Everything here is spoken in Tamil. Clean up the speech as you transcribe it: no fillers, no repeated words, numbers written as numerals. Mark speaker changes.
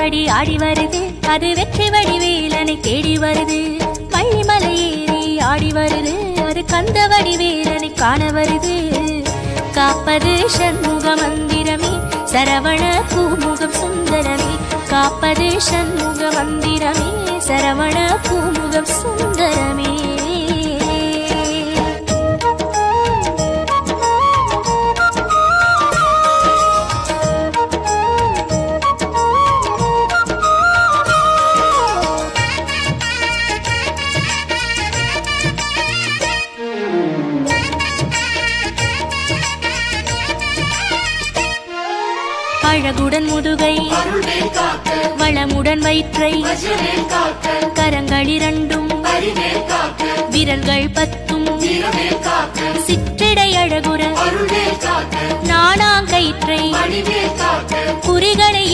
Speaker 1: வந்தபடி ஆடி வருது, அது வெற்றி வடிவேலனை தேடி வருது. வள்ளிமலை ஏறி ஆடி வருது, அது கந்த வடிவேலனை காண வருது. காப்பது சண்முக மந்திரமே, சரவண பூமுகம் சுந்தரமே. காப்பது சண்முக மந்திரமே, சரவண பூமுகம் சுந்தரமே. அழகுடன் முதுகை, வளமுடன் வயிற்றை, கரங்களிரண்டும் விரல்கள் 10, சிற்றிடை அழகுற நாணாங்கயிற்றை, குறிகளை